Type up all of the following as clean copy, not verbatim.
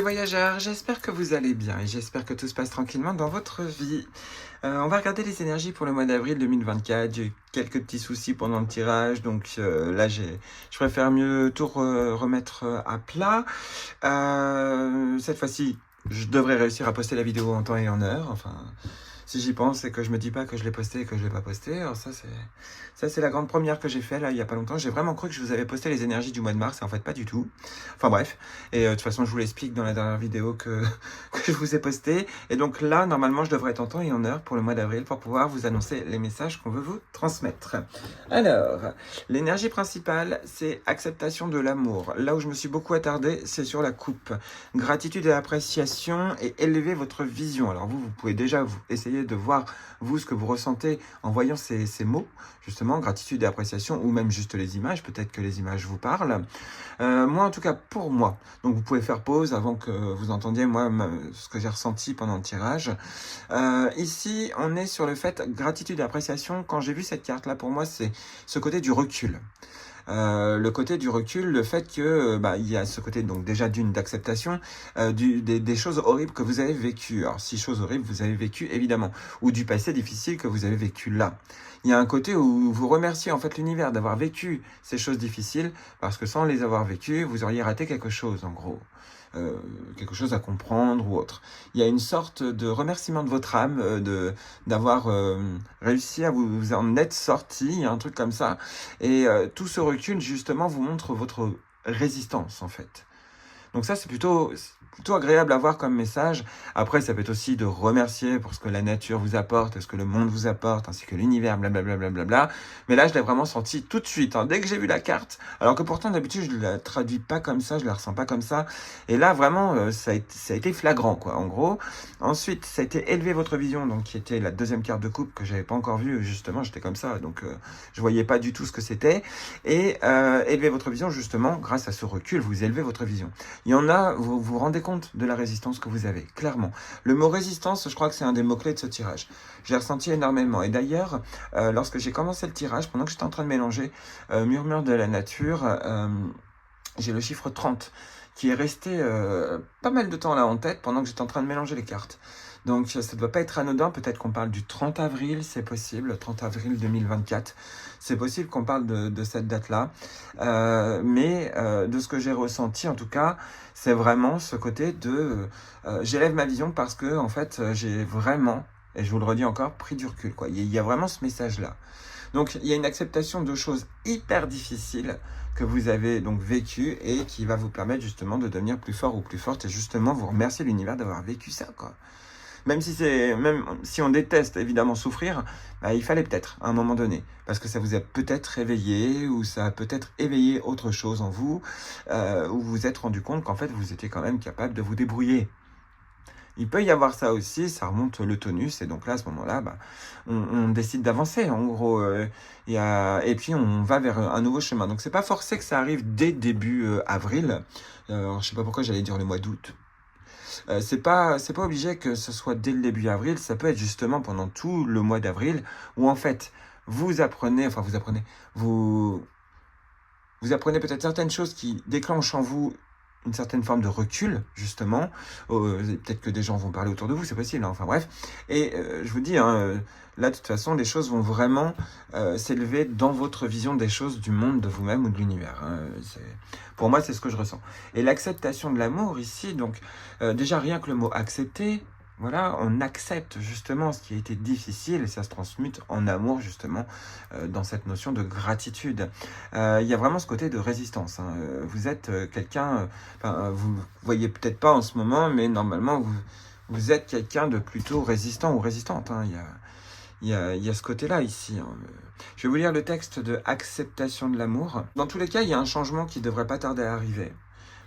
voyageurs, j'espère que vous allez bien et j'espère que tout se passe tranquillement dans votre vie. On va regarder les énergies pour le mois d'avril 2024. J'ai eu quelques petits soucis pendant le tirage, donc là je préfère mieux tout remettre à plat. Cette fois-ci, je devrais réussir à poster la vidéo en temps et en heure. Enfin, si j'y pense, c'est que je me dis pas que je l'ai posté et que je l'ai pas posté. Alors ça c'est la grande première que j'ai fait là il y a pas longtemps. J'ai vraiment cru que je vous avais posté les énergies du mois de mars et en fait pas du tout. Enfin bref, et de toute façon je vous l'explique dans la dernière vidéo que je vous ai posté. Et donc là normalement je devrais être en temps et en heure pour le mois d'avril pour pouvoir vous annoncer les messages qu'on veut vous transmettre. Alors, l'énergie principale c'est acceptation de l'amour. Là où je me suis beaucoup attardé, c'est sur la coupe. Gratitude et appréciation et élever votre vision. Alors vous pouvez déjà essayer de voir vous ce que vous ressentez en voyant ces mots, justement, gratitude et appréciation, ou même juste les images, peut-être que les images vous parlent. Moi en tout cas pour moi, donc vous pouvez faire pause avant que vous entendiez moi ce que j'ai ressenti pendant le tirage. Ici on est sur le fait gratitude et appréciation. Quand j'ai vu cette carte là, pour moi c'est ce côté du recul. Le côté du recul, le fait que il y a ce côté donc déjà d'une d'acceptation des choses horribles que vous avez vécues. Alors si choses horribles vous avez vécues évidemment, ou du passé difficile que vous avez vécu là. Il y a un côté où vous remerciez en fait l'univers d'avoir vécu ces choses difficiles, parce que sans les avoir vécues, vous auriez raté quelque chose en gros. Quelque chose à comprendre ou autre. Il y a une sorte de remerciement de votre âme, d'avoir réussi à vous en être sorti, un truc comme ça. Et tout ce recul, justement, vous montre votre résistance, en fait. Donc ça, c'est plutôt agréable à voir comme message. Après, ça peut être aussi de remercier pour ce que la nature vous apporte, ce que le monde vous apporte, ainsi que l'univers, blablabla. Bla. Mais là, je l'ai vraiment senti tout de suite, hein, dès que j'ai vu la carte. Alors que pourtant, d'habitude, je ne la traduis pas comme ça, je la ressens pas comme ça. Et là, vraiment, ça a été flagrant, quoi, en gros. Ensuite, ça a été élever votre vision, donc qui était la deuxième carte de coupe que j'avais pas encore vue. Justement, j'étais comme ça, donc je voyais pas du tout ce que c'était. Et élever votre vision, justement, grâce à ce recul, vous élevez votre vision. Il y en a, vous vous rendez compte de la résistance que vous avez, clairement. Le mot résistance, je crois que c'est un des mots-clés de ce tirage. J'ai ressenti énormément. Et d'ailleurs, lorsque j'ai commencé le tirage, pendant que j'étais en train de mélanger Murmure de la nature, j'ai le chiffre 30 qui est resté pas mal de temps là en tête pendant que j'étais en train de mélanger les cartes. Donc ça ne doit pas être anodin, peut-être qu'on parle du 30 avril, c'est possible, 30 avril 2024. C'est possible qu'on parle de cette date-là. Mais de ce que j'ai ressenti, en tout cas, c'est vraiment ce côté de... j'élève ma vision parce que, en fait, j'ai vraiment, et je vous le redis encore, pris du recul, quoi. Il y a vraiment ce message-là. Donc, il y a une acceptation de choses hyper difficiles que vous avez donc vécues et qui va vous permettre justement de devenir plus fort ou plus forte et justement vous remercier l'univers d'avoir vécu ça, quoi. Même si on déteste évidemment souffrir, il fallait peut-être à un moment donné, parce que ça vous a peut-être réveillé ou ça a peut-être éveillé autre chose en vous, où vous vous êtes rendu compte qu'en fait vous étiez quand même capable de vous débrouiller. Il peut y avoir ça aussi, ça remonte le tonus, et donc là, à ce moment-là, on décide d'avancer, en gros, et puis on va vers un nouveau chemin. Donc c'est pas forcé que ça arrive dès début avril. Alors, je sais pas pourquoi j'allais dire le mois d'août. C'est pas obligé que ce soit dès le début avril, ça peut être justement pendant tout le mois d'avril, où en fait, vous apprenez peut-être certaines choses qui déclenchent en vous une certaine forme de recul, justement. Peut-être que des gens vont parler autour de vous, c'est possible, hein, enfin bref. Et je vous dis, hein, là, de toute façon, les choses vont vraiment s'élever dans votre vision des choses, du monde, de vous-même ou de l'univers. Hein. Pour moi, c'est ce que je ressens. Et l'acceptation de l'amour, ici, donc, déjà, rien que le mot « accepter », voilà, on accepte justement ce qui a été difficile et ça se transmute en amour justement dans cette notion de gratitude. Il y a vraiment ce côté de résistance. Hein. Vous êtes quelqu'un, vous voyez peut-être pas en ce moment, mais normalement vous êtes quelqu'un de plutôt résistant ou résistante. Hein. Il y a ce côté-là ici. Hein. Je vais vous lire le texte de acceptation de l'amour. Dans tous les cas, il y a un changement qui ne devrait pas tarder à arriver.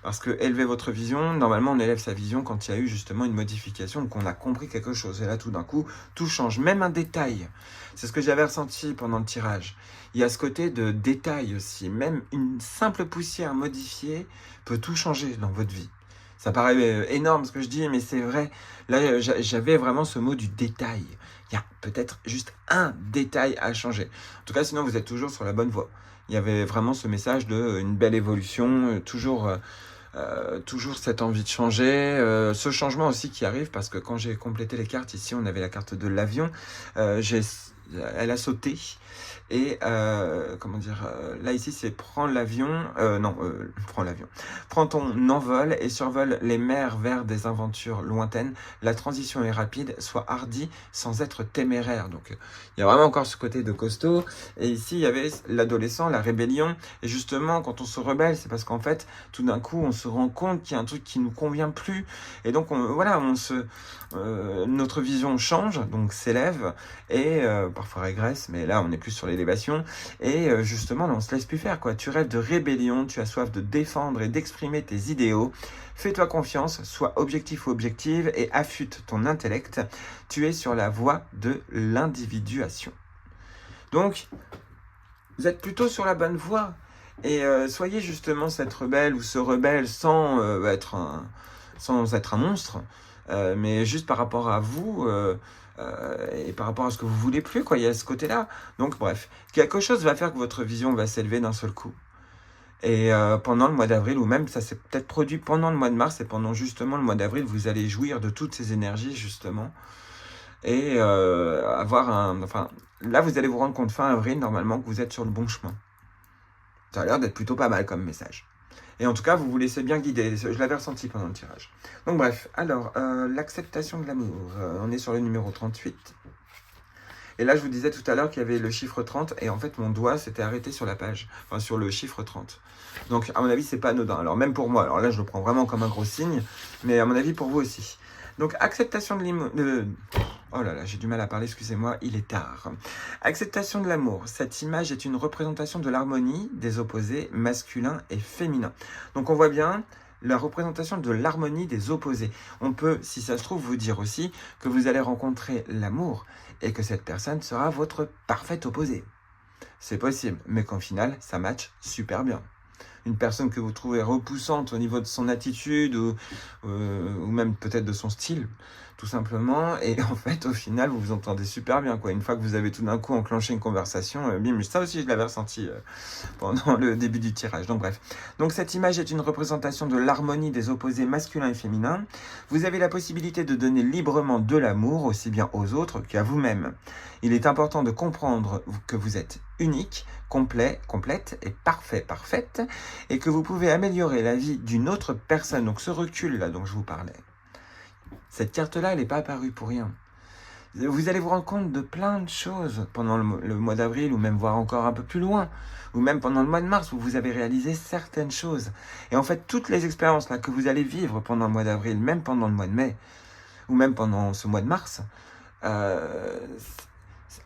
Parce que élever votre vision, normalement on élève sa vision quand il y a eu justement une modification, qu'on a compris quelque chose. Et là tout d'un coup, tout change, même un détail. C'est ce que j'avais ressenti pendant le tirage. Il y a ce côté de détail aussi. Même une simple poussière modifiée peut tout changer dans votre vie. Ça paraît énorme ce que je dis, mais c'est vrai. Là, j'avais vraiment ce mot du détail. Il y a peut-être juste un détail à changer. En tout cas, sinon vous êtes toujours sur la bonne voie. Il y avait vraiment ce message de une belle évolution, toujours toujours cette envie de changer, ce changement aussi qui arrive, parce que quand j'ai complété les cartes, ici on avait la carte de l'avion, elle a sauté, et comment dire, là ici c'est prends l'avion, non, prends l'avion, prends ton envol et survole les mers vers des aventures lointaines, la transition est rapide, sois hardi sans être téméraire. Donc il y a vraiment encore ce côté de costaud, et ici il y avait l'adolescent, la rébellion, et justement quand on se rebelle, c'est parce qu'en fait tout d'un coup on se rend compte qu'il y a un truc qui nous convient plus, et donc voilà, notre vision change, donc s'élève, et parfois régresse, mais là on est plus sur l'élévation, et justement là, on se laisse plus faire, quoi. Tu rêves de rébellion, tu as soif de défendre et d'exprimer tes idéaux, fais-toi confiance, sois objectif ou objective et affûte ton intellect, tu es sur la voie de l'individuation. Donc vous êtes plutôt sur la bonne voie, et soyez justement cette rebelle ou ce rebelle sans être un monstre, mais juste par rapport à vous, et par rapport à ce que vous voulez plus, quoi. Il y a ce côté-là. Donc bref, quelque chose va faire que votre vision va s'élever d'un seul coup. Et pendant le mois d'avril, ou même ça s'est peut-être produit pendant le mois de mars, et pendant justement le mois d'avril, vous allez jouir de toutes ces énergies justement, et enfin, là vous allez vous rendre compte fin avril normalement que vous êtes sur le bon chemin. Ça a l'air d'être plutôt pas mal comme message. Et en tout cas, vous vous laissez bien guider. Je l'avais ressenti pendant le tirage. Donc bref, alors, l'acceptation de l'amour. On est sur le numéro 38. Et là, je vous disais tout à l'heure qu'il y avait le chiffre 30. Et en fait, mon doigt s'était arrêté sur la page. Enfin, sur le chiffre 30. Donc, à mon avis, c'est pas anodin. Alors, même pour moi. Alors là, je le prends vraiment comme un gros signe. Mais à mon avis, pour vous aussi. Donc, acceptation de oh là là, j'ai du mal à parler, excusez-moi, il est tard. Acceptation de l'amour. Cette image est une représentation de l'harmonie des opposés masculin et féminin. Donc on voit bien la représentation de l'harmonie des opposés. On peut, si ça se trouve, vous dire aussi que vous allez rencontrer l'amour et que cette personne sera votre parfait opposé. C'est possible, mais qu'en final, ça match super bien. Une personne que vous trouvez repoussante au niveau de son attitude ou même peut-être de son style, tout simplement. Et en fait, au final, vous vous entendez super bien, quoi. Une fois que vous avez tout d'un coup enclenché une conversation, bim, ça aussi, je l'avais ressenti pendant le début du tirage. Donc bref. Donc cette image est une représentation de l'harmonie des opposés masculins et féminins. Vous avez la possibilité de donner librement de l'amour, aussi bien aux autres qu'à vous-même. Il est important de comprendre que vous êtes unique, complet, complète et parfait, parfaite, et que vous pouvez améliorer la vie d'une autre personne. Donc ce recul-là dont je vous parlais, cette carte-là, elle n'est pas apparue pour rien. Vous allez vous rendre compte de plein de choses pendant le mois d'avril, ou même voir encore un peu plus loin, ou même pendant le mois de mars, où vous avez réalisé certaines choses. Et en fait, toutes les expériences là que vous allez vivre pendant le mois d'avril, même pendant le mois de mai, ou même pendant ce mois de mars,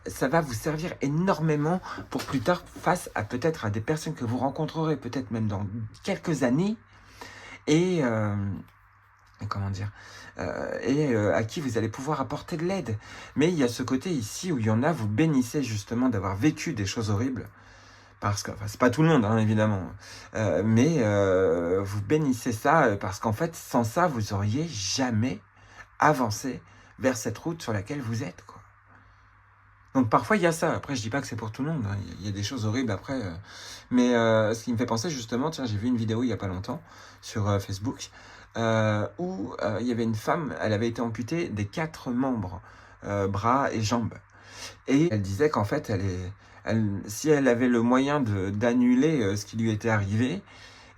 ça va vous servir énormément pour plus tard, face à peut-être à des personnes que vous rencontrerez peut-être même dans quelques années, et comment dire, à qui vous allez pouvoir apporter de l'aide. Mais il y a ce côté ici où il y en a, vous bénissez justement d'avoir vécu des choses horribles, parce que, enfin, c'est pas tout le monde, hein, évidemment, mais vous bénissez ça, parce qu'en fait, sans ça, vous auriez jamais avancé vers cette route sur laquelle vous êtes, quoi. Donc parfois il y a ça, après je dis pas que c'est pour tout le monde, hein. Il y a des choses horribles après, mais ce qui me fait penser justement, tiens, j'ai vu une vidéo il y a pas longtemps sur Facebook, où il y avait une femme, elle avait été amputée des 4 membres, bras et jambes, et elle disait qu'en fait si elle avait le moyen d'annuler ce qui lui était arrivé,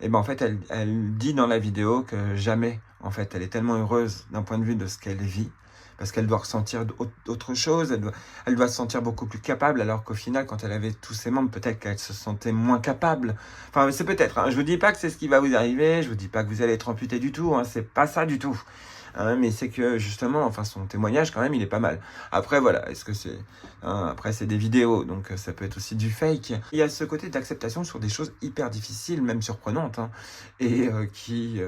et ben en fait elle dit dans la vidéo que jamais, en fait, elle est tellement heureuse d'un point de vue de ce qu'elle vit, parce qu'elle doit ressentir autre chose, elle doit se sentir beaucoup plus capable, alors qu'au final, quand elle avait tous ses membres, peut-être qu'elle se sentait moins capable. Enfin, c'est peut-être, hein. Je vous dis pas que c'est ce qui va vous arriver, je vous dis pas que vous allez être amputé du tout, hein, c'est pas ça du tout. Hein, mais c'est que justement, enfin, son témoignage quand même, il est pas mal. Après, voilà, est-ce que c'est... Hein, après, c'est des vidéos, donc ça peut être aussi du fake. Il y a ce côté d'acceptation sur des choses hyper difficiles, même surprenantes, hein, et qui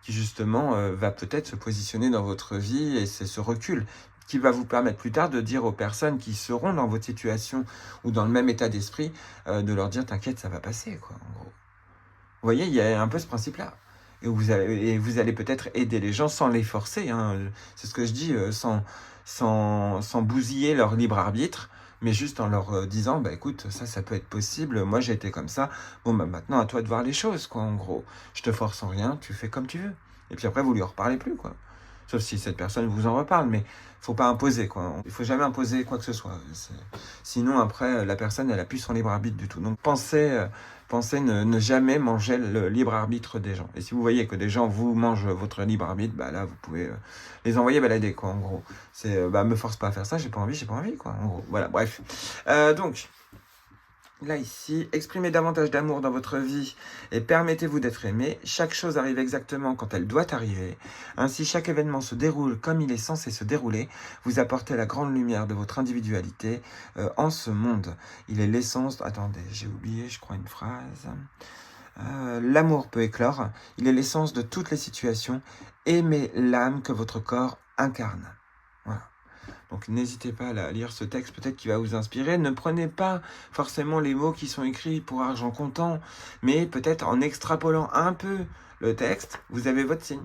justement va peut-être se positionner dans votre vie, et c'est ce recul qui va vous permettre plus tard de dire aux personnes qui seront dans votre situation ou dans le même état d'esprit, de leur dire t'inquiète, ça va passer, quoi, en gros. Vous voyez, il y a un peu ce principe-là. Et vous allez peut-être aider les gens sans les forcer, hein. C'est ce que je dis, sans bousiller leur libre arbitre, mais juste en leur disant, bah écoute, ça peut être possible, moi j'ai été comme ça, bon bah maintenant à toi de voir les choses, quoi, en gros. Je te force en rien, tu fais comme tu veux. Et puis après, vous lui reparlez plus, quoi. Sauf si cette personne vous en reparle, mais faut pas imposer, quoi. Il faut jamais imposer quoi que ce soit. Sinon, après, la personne, elle a plus son libre arbitre du tout. Donc, pensez ne jamais manger le libre arbitre des gens. Et si vous voyez que des gens vous mangent votre libre arbitre, bah là, vous pouvez les envoyer balader, quoi, en gros. C'est, bah, me force pas à faire ça, j'ai pas envie, quoi, en gros. Voilà, bref. Donc, là, ici, exprimez davantage d'amour dans votre vie et permettez-vous d'être aimé. Chaque chose arrive exactement quand elle doit arriver. Ainsi, chaque événement se déroule comme il est censé se dérouler. Vous apportez la grande lumière de votre individualité en ce monde. Il est l'essence... Attendez, j'ai oublié, je crois, une phrase. L'amour peut éclore. Il est l'essence de toutes les situations. Aimez l'âme que votre corps incarne. Voilà. Donc n'hésitez pas à lire ce texte, peut-être qu'il va vous inspirer. Ne prenez pas forcément les mots qui sont écrits pour argent comptant, mais peut-être en extrapolant un peu le texte, vous avez votre signe.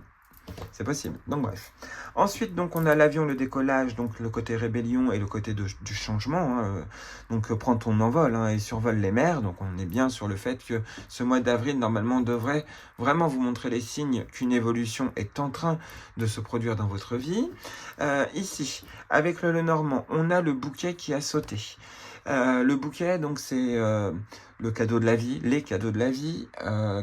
C'est possible. Donc bref. Ensuite, donc on a l'avion, le décollage, donc le côté rébellion et le côté du changement. Hein. Donc prends ton envol et survole les mers. Donc on est bien sur le fait que ce mois d'avril, normalement, devrait vraiment vous montrer les signes qu'une évolution est en train de se produire dans votre vie. Ici, avec le Lenormand, on a le bouquet qui a sauté. Le bouquet, donc c'est le cadeau de la vie, les cadeaux de la vie,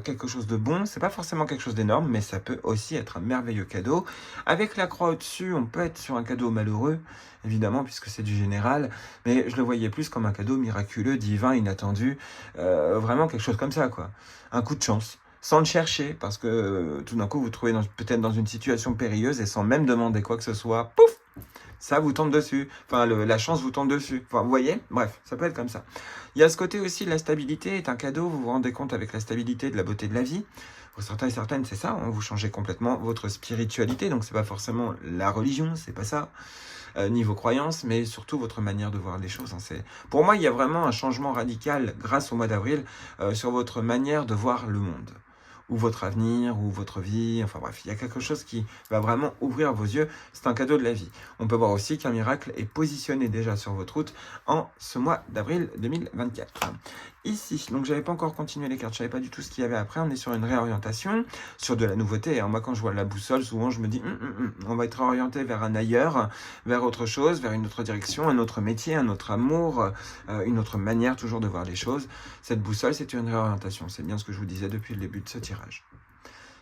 quelque chose de bon. C'est pas forcément quelque chose d'énorme, mais ça peut aussi être un merveilleux cadeau. Avec la croix au-dessus, on peut être sur un cadeau malheureux, évidemment, puisque c'est du général, mais je le voyais plus comme un cadeau miraculeux, divin, inattendu, vraiment quelque chose comme ça, quoi. Un coup de chance. Sans le chercher, parce que tout d'un coup, vous trouvez peut-être dans une situation périlleuse et sans même demander quoi que ce soit, pouf, ça vous tombe dessus. Enfin, la chance vous tombe dessus. Enfin, vous voyez? Bref, ça peut être comme ça. Il y a ce côté aussi, la stabilité est un cadeau. Vous vous rendez compte avec la stabilité de la beauté de la vie. Pour certains et certaines, c'est ça. Vous changez complètement votre spiritualité. Donc, c'est pas forcément la religion, c'est pas ça. Ni vos croyances, mais surtout votre manière de voir les choses. Pour moi, il y a vraiment un changement radical grâce au mois d'avril sur votre manière de voir le monde, ou votre avenir, ou votre vie, enfin bref, il y a quelque chose qui va vraiment ouvrir vos yeux, c'est un cadeau de la vie. On peut voir aussi qu'un miracle est positionné déjà sur votre route en ce mois d'avril 2024. Ici, donc j'avais pas encore continué les cartes, je savais pas du tout ce qu'il y avait après, on est sur une réorientation, sur de la nouveauté. Moi quand je vois la boussole, souvent je me dis, on va être orienté vers un ailleurs, vers autre chose, vers une autre direction, un autre métier, un autre amour, une autre manière toujours de voir les choses. Cette boussole, c'est une réorientation, c'est bien ce que je vous disais depuis le début de ce tirage.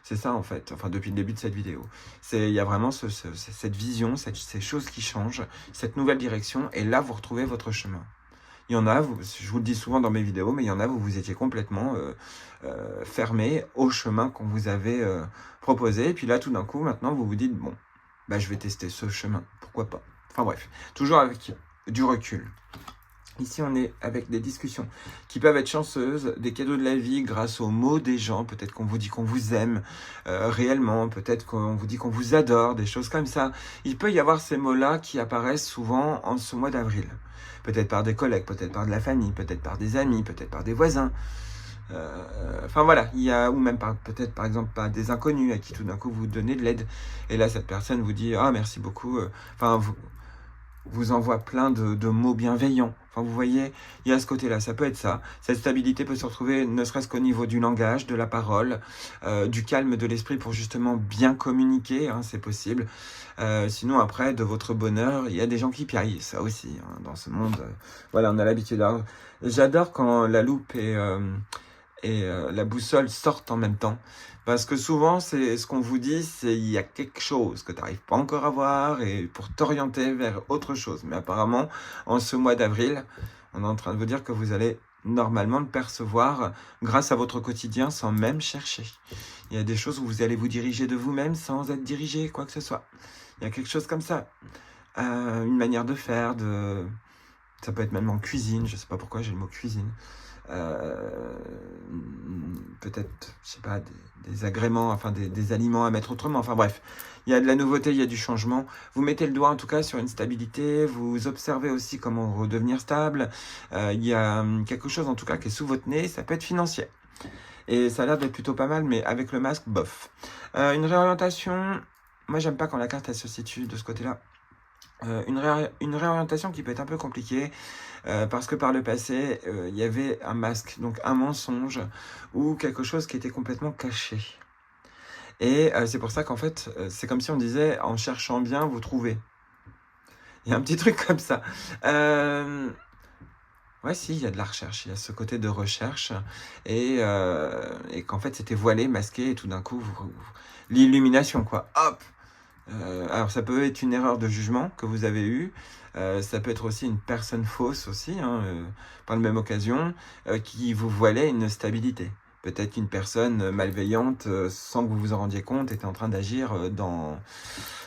C'est ça en fait, enfin depuis le début de cette vidéo. Il y a vraiment cette vision, ces choses qui changent, cette nouvelle direction, et là vous retrouvez votre chemin. Il y en a, je vous le dis souvent dans mes vidéos, mais il y en a, vous étiez complètement fermé au chemin qu'on vous avait proposé. Et puis là, tout d'un coup, maintenant, vous vous dites, bon, bah, je vais tester ce chemin, pourquoi pas. Enfin bref, toujours avec du recul. Ici, on est avec des discussions qui peuvent être chanceuses, des cadeaux de la vie grâce aux mots des gens. Peut-être qu'on vous dit qu'on vous aime réellement, peut-être qu'on vous dit qu'on vous adore, des choses comme ça. Il peut y avoir ces mots-là qui apparaissent souvent en ce mois d'avril. Peut-être par des collègues, peut-être par de la famille, peut-être par des amis, peut-être par des voisins. Enfin voilà, ou même peut-être par exemple par des inconnus à qui tout d'un coup vous donnez de l'aide. Et là, cette personne vous dit « Ah, merci beaucoup ». Enfin, vous envoie plein de mots bienveillants. Enfin, vous voyez, il y a ce côté-là, ça peut être ça. Cette stabilité peut se retrouver ne serait-ce qu'au niveau du langage, de la parole, du calme de l'esprit pour justement bien communiquer, c'est possible. Sinon, après, de votre bonheur, il y a des gens qui piaillent, ça aussi, dans ce monde. Voilà, on a l'habitude. J'adore quand la loupe et la boussole sortent en même temps. Parce que souvent, c'est ce qu'on vous dit, c'est il y a quelque chose que tu n'arrives pas encore à voir et pour t'orienter vers autre chose. Mais apparemment, en ce mois d'avril, on est en train de vous dire que vous allez normalement le percevoir grâce à votre quotidien sans même chercher. Il y a des choses où vous allez vous diriger de vous-même sans être dirigé, quoi que ce soit. Il y a quelque chose comme ça. Une manière de faire, ça peut être même en cuisine, je ne sais pas pourquoi j'ai le mot cuisine. Peut-être, je sais pas, des agréments, enfin des aliments à mettre autrement, enfin bref, il y a de la nouveauté, il y a du changement. Vous mettez le doigt en tout cas sur une stabilité, vous observez aussi comment redevenir stable, il y a quelque chose en tout cas qui est sous votre nez, ça peut être financier. Et ça a l'air d'être plutôt pas mal, mais avec le masque, bof. Une réorientation, moi j'aime pas quand la carte elle se situe de ce côté-là. Une réorientation qui peut être un peu compliquée, parce que par le passé, il y avait un masque, donc un mensonge, ou quelque chose qui était complètement caché. Et c'est pour ça qu'en fait, c'est comme si on disait, en cherchant bien, vous trouvez. Il y a un petit truc comme ça. Ouais, si, il y a de la recherche, il y a ce côté de recherche, et qu'en fait, c'était voilé, masqué, et tout d'un coup, l'illumination, quoi. Hop! Alors, ça peut être une erreur de jugement que vous avez eue, ça peut être aussi une personne fausse aussi, hein, par la même occasion, qui vous voilait une stabilité. Peut-être qu'une personne malveillante, sans que vous vous en rendiez compte, était en train d'agir dans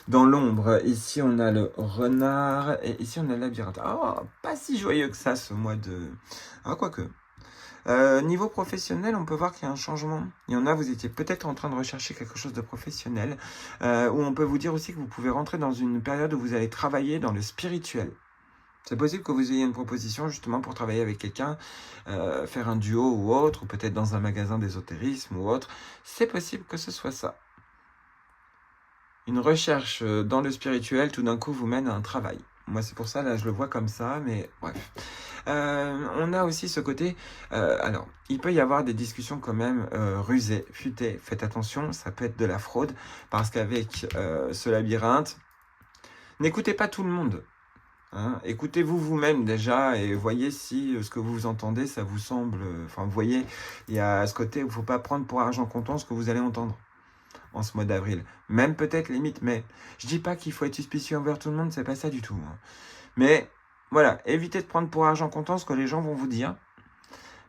l'ombre. Ici, on a le renard, et ici, on a le labyrinthe. Oh, pas si joyeux que ça, ce mois de... Ah, quoique. Niveau professionnel, on peut voir qu'il y a un changement. Il y en a, vous étiez peut-être en train de rechercher quelque chose de professionnel, ou on peut vous dire aussi que vous pouvez rentrer dans une période où vous allez travailler dans le spirituel. C'est possible que vous ayez une proposition justement pour travailler avec quelqu'un, faire un duo ou autre, ou peut-être dans un magasin d'ésotérisme ou autre. C'est possible que ce soit ça. Une recherche dans le spirituel, tout d'un coup, vous mène à un travail. Moi, c'est pour ça, là, je le vois comme ça, mais bref. On a aussi ce côté... alors, il peut y avoir des discussions quand même rusées, futées. Faites attention, ça peut être de la fraude, parce qu'avec ce labyrinthe, n'écoutez pas tout le monde. Hein. Écoutez-vous vous-même déjà, et voyez si ce que vous entendez, ça vous semble... Enfin, vous voyez, il y a ce côté où il ne faut pas prendre pour argent comptant ce que vous allez entendre en ce mois d'avril. Même peut-être limite, mais je dis pas qu'il faut être suspicieux envers tout le monde, c'est pas ça du tout. Hein. Mais voilà, évitez de prendre pour argent comptant ce que les gens vont vous dire,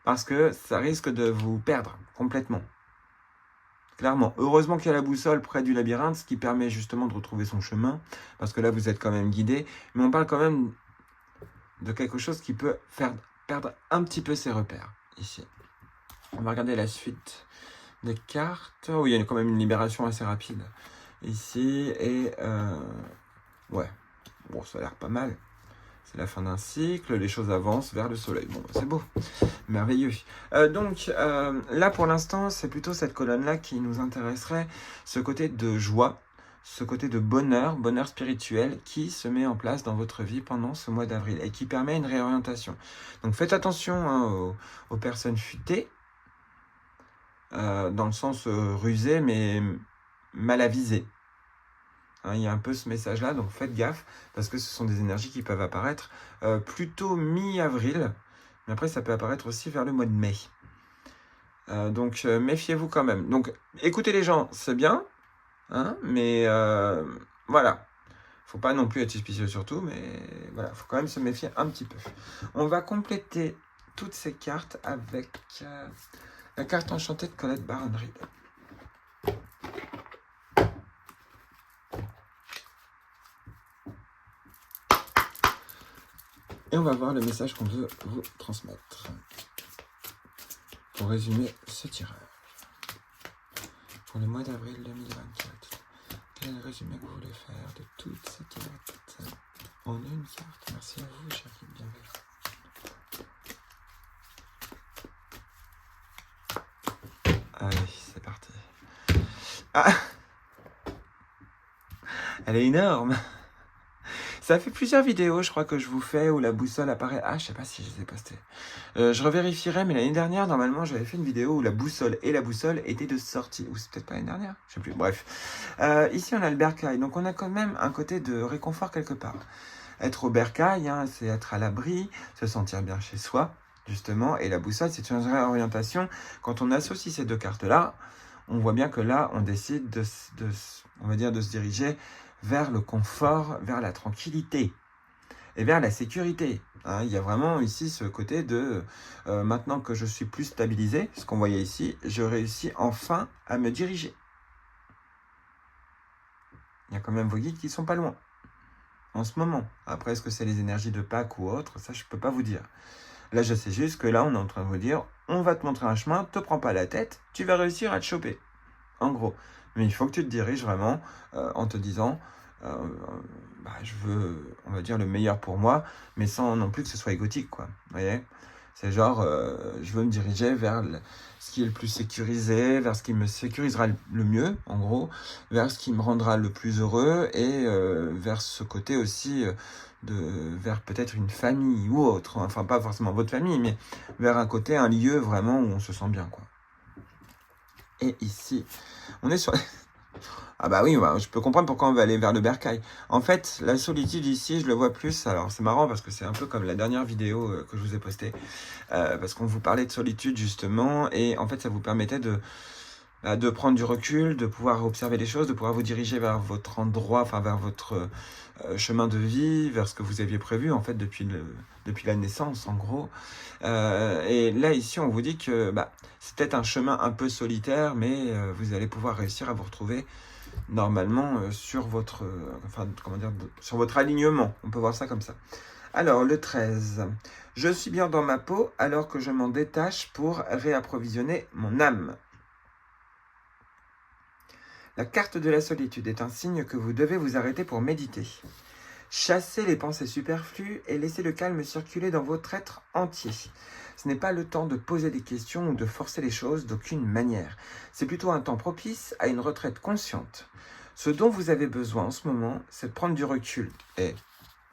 parce que ça risque de vous perdre complètement. Clairement. Heureusement qu'il y a la boussole près du labyrinthe, ce qui permet justement de retrouver son chemin, parce que là vous êtes quand même guidé, mais on parle quand même de quelque chose qui peut faire perdre un petit peu ses repères, ici. On va regarder la suite des cartes. Oui, il y a quand même une libération assez rapide ici, et ouais, bon, ça a l'air pas mal. C'est la fin d'un cycle, les choses avancent vers le soleil. Bon, c'est beau, merveilleux. Donc, là, pour l'instant, c'est plutôt cette colonne-là qui nous intéresserait, ce côté de joie, ce côté de bonheur, bonheur spirituel, qui se met en place dans votre vie pendant ce mois d'avril, et qui permet une réorientation. Donc, faites attention hein, aux personnes futées, dans le sens rusé, mais mal avisé. Hein, il y a un peu ce message-là, donc faites gaffe, parce que ce sont des énergies qui peuvent apparaître plutôt mi-avril, mais après ça peut apparaître aussi vers le mois de mai. Donc méfiez-vous quand même. Donc écoutez les gens, c'est bien, hein, mais voilà. Faut pas non plus être suspicieux surtout, mais voilà, faut quand même se méfier un petit peu. On va compléter toutes ces cartes avec la carte enchantée de Colette Baron-Reid. Et on va voir le message qu'on veut vous transmettre. Pour résumer ce tirage. Pour le mois d'avril 2024, quel est le résumé que vous voulez faire de toutes ces cartes en une carte? Merci à vous, chers guides bienveillants. Allez, c'est parti. Ah! Elle est énorme! Ça fait plusieurs vidéos, je crois que je vous fais, où la boussole apparaît. Ah, je sais pas si je les ai postées. Je revérifierai, mais l'année dernière, normalement, j'avais fait une vidéo où la boussole étaient de sortie. Ou c'est peut-être pas l'année dernière, je sais plus. Bref. Ici, on a le bercail. Donc, on a quand même un côté de réconfort quelque part. Être au bercail, hein, c'est être à l'abri, se sentir bien chez soi, justement. Et la boussole, c'est une réorientation. Quand on associe ces deux cartes-là, on voit bien que là, on décide on va dire, de se diriger vers le confort, vers la tranquillité et vers la sécurité. Hein, il y a vraiment ici ce côté de maintenant que je suis plus stabilisé, ce qu'on voyait ici, je réussis enfin à me diriger. Il y a quand même vos guides qui sont pas loin en ce moment. Après, est-ce que c'est les énergies de Pâques ou autre? Ça, je peux pas vous dire. Là, je sais juste que là, on est en train de vous dire, on va te montrer un chemin, te prends pas la tête, tu vas réussir à te choper. En gros. Mais il faut que tu te diriges vraiment en te disant, je veux, on va dire, le meilleur pour moi, mais sans non plus que ce soit égotique, quoi. Vous voyez? C'est genre, je veux me diriger vers ce qui est le plus sécurisé, vers ce qui me sécurisera le mieux, en gros, vers ce qui me rendra le plus heureux, et vers ce côté aussi, vers peut-être une famille ou autre. Enfin, pas forcément votre famille, mais vers un côté, un lieu vraiment où on se sent bien, quoi. Et ici, on est sur... Ah bah oui, bah, je peux comprendre pourquoi on va aller vers le bercail. En fait, la solitude ici, je le vois plus. Alors c'est marrant parce que c'est un peu comme la dernière vidéo que je vous ai postée. Parce qu'on vous parlait de solitude justement. Et en fait, ça vous permettait de prendre du recul, de pouvoir observer les choses, de pouvoir vous diriger vers votre endroit, enfin vers votre chemin de vie, vers ce que vous aviez prévu en fait depuis la naissance en gros. Et là ici, on vous dit que c'est peut-être un chemin un peu solitaire, mais vous allez pouvoir réussir à vous retrouver normalement sur votre, sur votre alignement. On peut voir ça comme ça. Alors, le 13. Je suis bien dans ma peau alors que je m'en détache pour réapprovisionner mon âme. La carte de la solitude est un signe que vous devez vous arrêter pour méditer. Chassez les pensées superflues et laissez le calme circuler dans votre être entier. Ce n'est pas le temps de poser des questions ou de forcer les choses d'aucune manière. C'est plutôt un temps propice à une retraite consciente. Ce dont vous avez besoin en ce moment, c'est de prendre du recul. Et,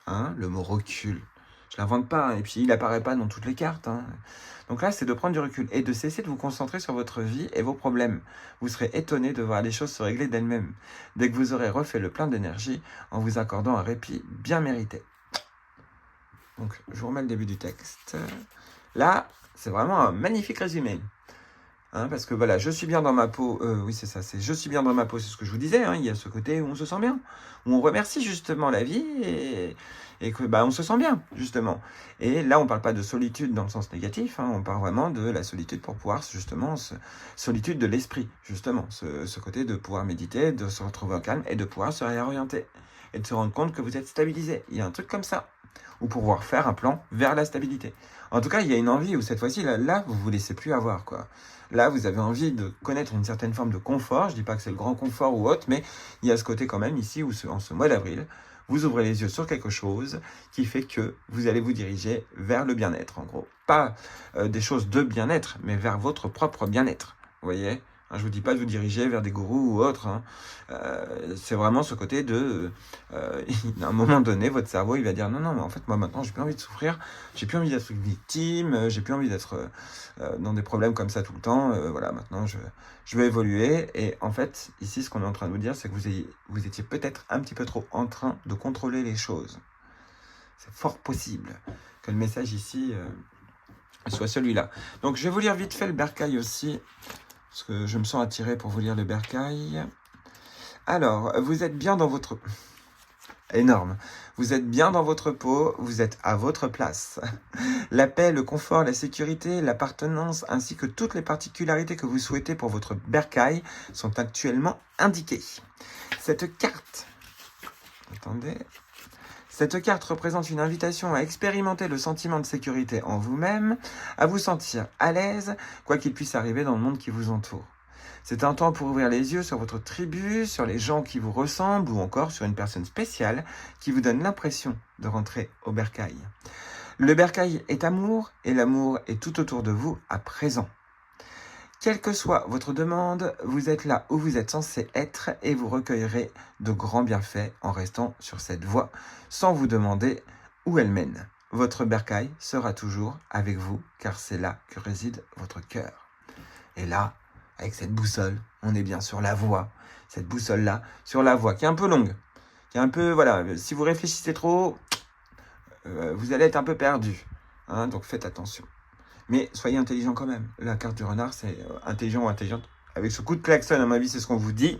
le mot recul, je l'invente pas, et puis il apparaît pas dans toutes les cartes. Donc là, c'est de prendre du recul et de cesser de vous concentrer sur votre vie et vos problèmes. Vous serez étonné de voir les choses se régler d'elles-mêmes, dès que vous aurez refait le plein d'énergie en vous accordant un répit bien mérité. Donc, je vous remets le début du texte. Là, c'est vraiment un magnifique résumé. Parce que voilà, je suis bien dans ma peau, oui c'est ça, je suis bien dans ma peau, c'est ce que je vous disais, il y a ce côté où on se sent bien, où on remercie justement la vie et que on se sent bien, justement. Et là, on parle pas de solitude dans le sens négatif, on parle vraiment de la solitude pour pouvoir justement, solitude de l'esprit, justement, ce côté de pouvoir méditer, de se retrouver au calme et de pouvoir se réorienter et de se rendre compte que vous êtes stabilisé. Il y a un truc comme ça, ou pouvoir faire un plan vers la stabilité. En tout cas, il y a une envie où cette fois-ci, là vous vous laissez plus avoir, quoi. Là, vous avez envie de connaître une certaine forme de confort. Je dis pas que c'est le grand confort ou autre, mais il y a ce côté quand même ici où en ce mois d'avril, vous ouvrez les yeux sur quelque chose qui fait que vous allez vous diriger vers le bien-être, en gros. Pas des choses de bien-être, mais vers votre propre bien-être. Vous voyez ? Je vous dis pas de vous diriger vers des gourous ou autres. C'est vraiment ce côté de... à un moment donné, votre cerveau, il va dire non, mais en fait, moi maintenant, j'ai plus envie de souffrir, j'ai plus envie d'être une victime, j'ai plus envie d'être dans des problèmes comme ça tout le temps. Voilà, maintenant, je vais évoluer. Et en fait, ici, ce qu'on est en train de vous dire, c'est que vous étiez peut-être un petit peu trop en train de contrôler les choses. C'est fort possible que le message ici soit celui-là. Donc, je vais vous lire vite fait le bercail aussi, parce que je me sens attiré pour vous lire le bercail. Alors, vous êtes bien dans votre... Énorme. Vous êtes bien dans votre peau, vous êtes à votre place. La paix, le confort, la sécurité, l'appartenance, ainsi que toutes les particularités que vous souhaitez pour votre bercail sont actuellement indiquées. Cette carte... Attendez... Cette carte représente une invitation à expérimenter le sentiment de sécurité en vous-même, à vous sentir à l'aise, quoi qu'il puisse arriver dans le monde qui vous entoure. C'est un temps pour ouvrir les yeux sur votre tribu, sur les gens qui vous ressemblent ou encore sur une personne spéciale qui vous donne l'impression de rentrer au bercail. Le bercail est amour et l'amour est tout autour de vous à présent. Quelle que soit votre demande, vous êtes là où vous êtes censé être et vous recueillerez de grands bienfaits en restant sur cette voie sans vous demander où elle mène. Votre bercail sera toujours avec vous car c'est là que réside votre cœur. Et là, avec cette boussole, on est bien sur la voie. Cette boussole-là, sur la voie qui est un peu longue, qui est un peu, voilà, si vous réfléchissez trop, vous allez être un peu perdu. Donc faites attention. Mais soyez intelligent quand même. La carte du renard, c'est intelligent ou intelligente. Avec ce coup de klaxon, à mon avis, c'est ce qu'on vous dit.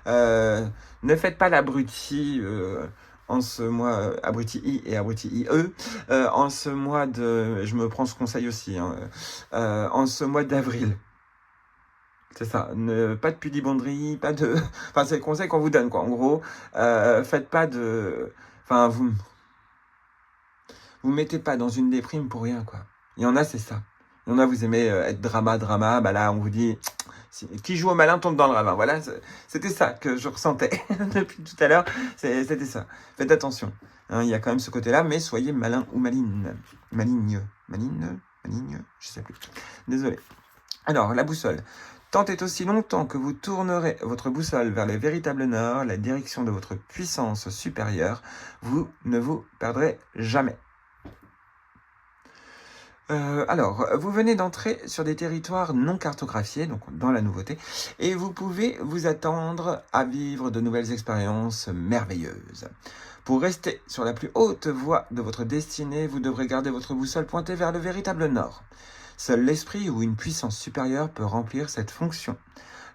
Ne faites pas l'abruti en ce mois, abruti I et abruti IE, en ce mois de... Je me prends ce conseil aussi, en ce mois d'avril. C'est ça, pas de pudibonderie, pas de... Enfin, c'est le conseil qu'on vous donne, quoi. En gros, faites pas de... Enfin, vous mettez pas dans une déprime pour rien, quoi. Il y en a, c'est ça. Il y en a, vous aimez être drama. Bah là, on vous dit, qui joue au malin tombe dans le ravin. Voilà, c'était ça que je ressentais depuis tout à l'heure. C'était ça. Faites attention. Il y a quand même ce côté-là, mais soyez malin ou maligne. Maligne. ma ligne, je sais plus. Désolé. Alors, la boussole. Tant et aussi longtemps que vous tournerez votre boussole vers le véritable nord, la direction de votre puissance supérieure, vous ne vous perdrez jamais. Alors, vous venez d'entrer sur des territoires non cartographiés, donc dans la nouveauté, et vous pouvez vous attendre à vivre de nouvelles expériences merveilleuses. Pour rester sur la plus haute voie de votre destinée, vous devrez garder votre boussole pointée vers le véritable nord. Seul l'esprit ou une puissance supérieure peut remplir cette fonction.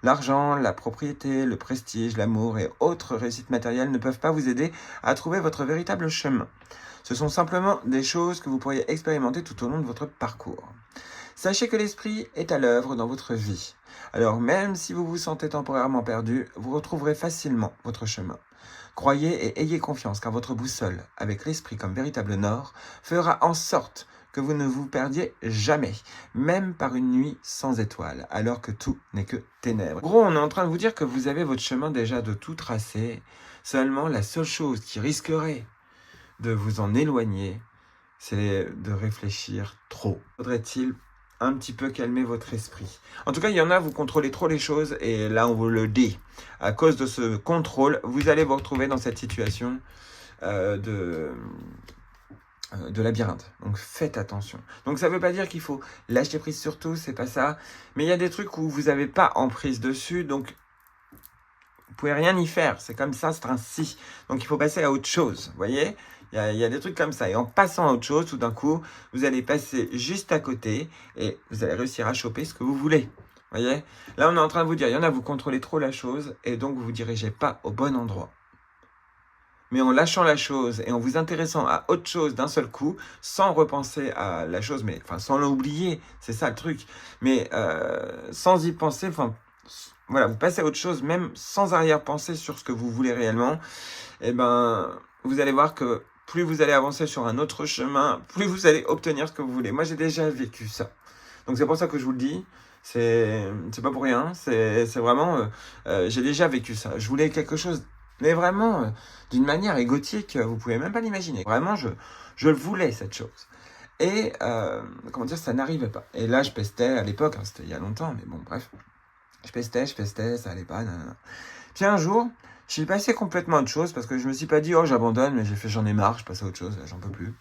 L'argent, la propriété, le prestige, l'amour et autres réussites matérielles ne peuvent pas vous aider à trouver votre véritable chemin. Ce sont simplement des choses que vous pourriez expérimenter tout au long de votre parcours. Sachez que l'esprit est à l'œuvre dans votre vie. Alors même si vous vous sentez temporairement perdu, vous retrouverez facilement votre chemin. Croyez et ayez confiance car votre boussole, avec l'esprit comme véritable nord, fera en sorte que vous ne vous perdiez jamais, même par une nuit sans étoiles, alors que tout n'est que ténèbres. En gros, on est en train de vous dire que vous avez votre chemin déjà de tout tracé. Seulement, la seule chose qui risquerait de vous en éloigner, c'est de réfléchir trop. Faudrait-il un petit peu calmer votre esprit? En tout cas, il y en a, vous contrôlez trop les choses, et là, on vous le dit. À cause de ce contrôle, vous allez vous retrouver dans cette situation de labyrinthe. Donc faites attention. Donc ça ne veut pas dire qu'il faut lâcher prise sur tout, c'est pas ça. Mais il y a des trucs où vous n'avez pas emprise dessus, donc vous pouvez rien y faire. C'est comme ça, c'est ainsi. Donc il faut passer à autre chose, vous voyez? Il y a des trucs comme ça. Et en passant à autre chose, tout d'un coup, vous allez passer juste à côté et vous allez réussir à choper ce que vous voulez. Vous voyez? Là, on est en train de vous dire, il y en a, vous contrôlez trop la chose et donc vous ne vous dirigez pas au bon endroit. Mais en lâchant la chose et en vous intéressant à autre chose d'un seul coup, sans repenser à la chose, mais enfin sans l'oublier, c'est ça le truc, mais sans y penser, enfin voilà, vous passez à autre chose, même sans arrière-pensée sur ce que vous voulez réellement, et ben vous allez voir que plus vous allez avancer sur un autre chemin, plus vous allez obtenir ce que vous voulez. Moi j'ai déjà vécu ça, donc c'est pour ça que je vous le dis. C'est pas pour rien, c'est vraiment, j'ai déjà vécu ça. Je voulais quelque chose, mais vraiment, d'une manière égotique, vous pouvez même pas l'imaginer. Vraiment, je le voulais, cette chose. Et, comment dire, ça n'arrivait pas. Et là, je pestais à l'époque, hein, c'était il y a longtemps, mais bon, bref. Je pestais, ça allait pas, nanana. Puis un jour, je suis passé complètement à autre chose, parce que je me suis pas dit, oh, j'abandonne, mais j'ai fait, j'en ai marre, je passe à autre chose, j'en peux plus.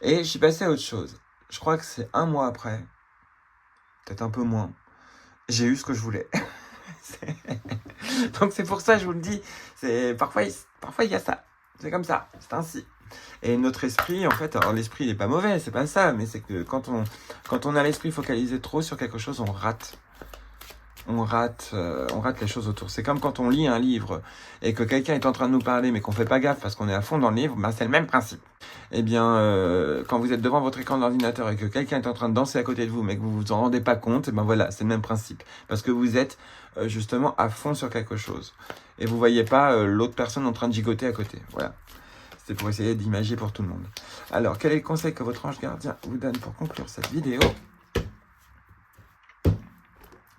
Et je suis passé à autre chose. Je crois que c'est 1 mois après, peut-être un peu moins, j'ai eu ce que je voulais. Donc c'est pour ça que je vous le dis, parfois il y a ça, c'est comme ça, c'est ainsi. Et notre esprit, en fait, alors l'esprit il est pas mauvais, c'est pas ça, mais c'est que quand on a l'esprit focalisé trop sur quelque chose, on rate les choses autour. C'est comme quand on lit un livre et que quelqu'un est en train de nous parler mais qu'on fait pas gaffe parce qu'on est à fond dans le livre, ben c'est le même principe. Eh bien, quand vous êtes devant votre écran d'ordinateur et que quelqu'un est en train de danser à côté de vous mais que vous vous en rendez pas compte, eh ben voilà, c'est le même principe. Parce que vous êtes justement à fond sur quelque chose. Et vous voyez pas l'autre personne en train de gigoter à côté. Voilà. C'est pour essayer d'imager pour tout le monde. Alors, quel est le conseil que votre ange gardien vous donne pour conclure cette vidéo ?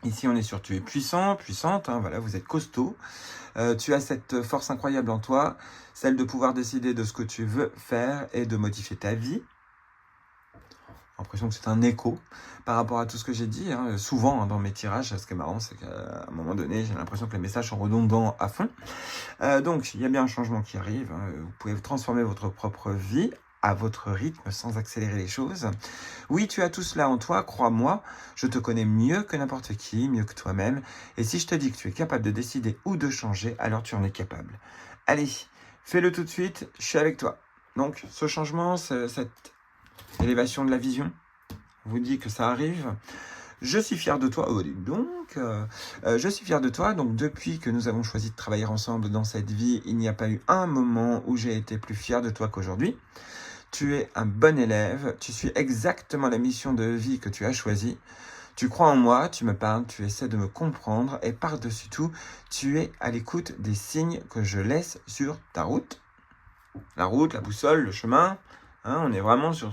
Ici, on est sur tu es puissant, puissante, hein, voilà, vous êtes costaud. Tu as cette force incroyable en toi, celle de pouvoir décider de ce que tu veux faire et de modifier ta vie. J'ai l'impression que c'est un écho par rapport à tout ce que j'ai dit. Hein. Souvent, hein, dans mes tirages, ce qui est marrant, c'est qu'à un moment donné, j'ai l'impression que les messages sont redondants à fond. Donc, il y a bien un changement qui arrive. Hein. Vous pouvez transformer votre propre vie à votre rythme sans accélérer les choses. Oui, tu as tout cela en toi, crois-moi, je te connais mieux que n'importe qui, mieux que toi-même, et si je te dis que tu es capable de décider ou de changer, alors tu en es capable. Allez, fais-le tout de suite, je suis avec toi. Donc, ce changement, cette élévation de la vision, on vous dit que ça arrive. Je suis fier de toi, je suis fier de toi, donc depuis que nous avons choisi de travailler ensemble dans cette vie, il n'y a pas eu un moment où j'ai été plus fier de toi qu'aujourd'hui. Tu es un bon élève, tu suis exactement la mission de vie que tu as choisie. Tu crois en moi, tu me parles, tu essaies de me comprendre et par-dessus tout, tu es à l'écoute des signes que je laisse sur ta route. La route, la boussole, le chemin, hein, on est vraiment sur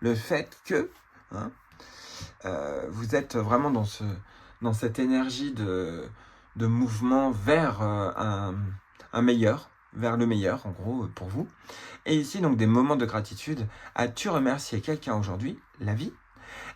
le fait que hein, vous êtes vraiment dans cette énergie de mouvement vers un meilleur, vers le meilleur en gros pour vous. Et ici donc des moments de gratitude. As-tu remercié quelqu'un aujourd'hui? La vie?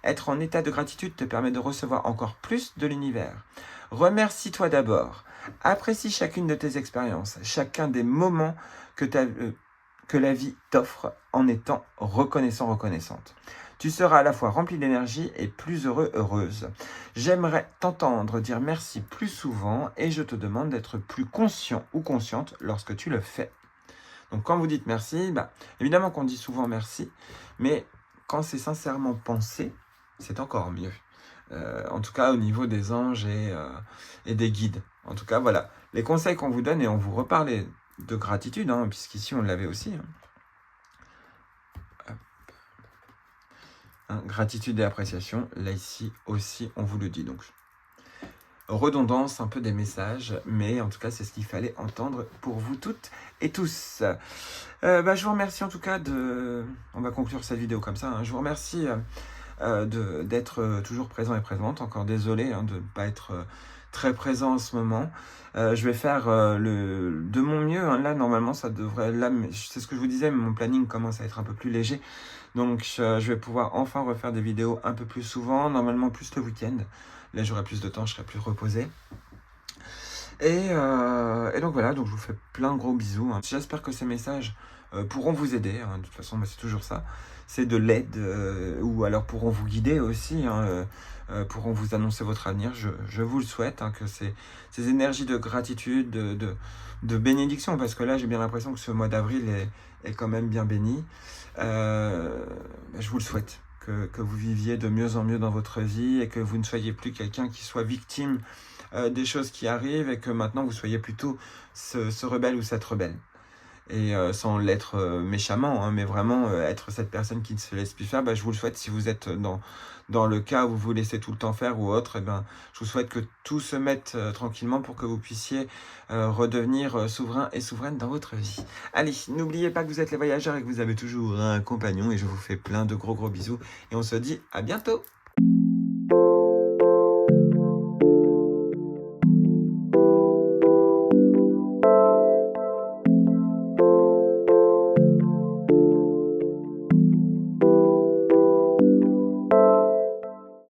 Être en état de gratitude te permet de recevoir encore plus de l'univers. Remercie-toi d'abord. Apprécie chacune de tes expériences, chacun des moments que la vie t'offre en étant reconnaissant, reconnaissante. Tu seras à la fois rempli d'énergie et plus heureux, heureuse. J'aimerais t'entendre dire merci plus souvent et je te demande d'être plus conscient ou consciente lorsque tu le fais. Donc quand vous dites merci, évidemment qu'on dit souvent merci, mais quand c'est sincèrement pensé, c'est encore mieux. En tout cas au niveau des anges et des guides. En tout cas, voilà, les conseils qu'on vous donne, et on vous reparlait de gratitude, puisqu'ici on l'avait aussi. Gratitude et appréciation, là ici aussi on vous le dit. Donc redondance un peu des messages, mais en tout cas c'est ce qu'il fallait entendre pour vous toutes et tous. Je vous remercie en tout cas on va conclure cette vidéo comme ça, je vous remercie d'être toujours présent et présente. Encore désolé de ne pas être très présent en ce moment. Je vais faire de mon mieux. Là, normalement, ça devrait... Là, c'est ce que je vous disais, mais mon planning commence à être un peu plus léger. Donc, je vais pouvoir enfin refaire des vidéos un peu plus souvent. Normalement, plus le week-end. Là, j'aurai plus de temps, je serai plus reposé. Et donc voilà, donc je vous fais plein de gros bisous. J'espère que ces messages pourront vous aider. De toute façon, c'est toujours ça. C'est de l'aide, ou alors pourront vous guider aussi, pourront vous annoncer votre avenir. Je vous le souhaite, que ces énergies de gratitude, de bénédiction, parce que là, j'ai bien l'impression que ce mois d'avril est quand même bien béni. Je vous le souhaite, que vous viviez de mieux en mieux dans votre vie et que vous ne soyez plus quelqu'un qui soit victime des choses qui arrivent et que maintenant vous soyez plutôt ce rebelle ou cette rebelle. Et sans l'être méchamment, mais vraiment être cette personne qui ne se laisse plus faire. Je vous le souhaite. Si vous êtes dans le cas où vous vous laissez tout le temps faire ou autre, je vous souhaite que tout se mette tranquillement pour que vous puissiez redevenir souverain et souveraine dans votre vie. Allez, n'oubliez pas que vous êtes les voyageurs et que vous avez toujours un compagnon, et je vous fais plein de gros bisous et on se dit à bientôt.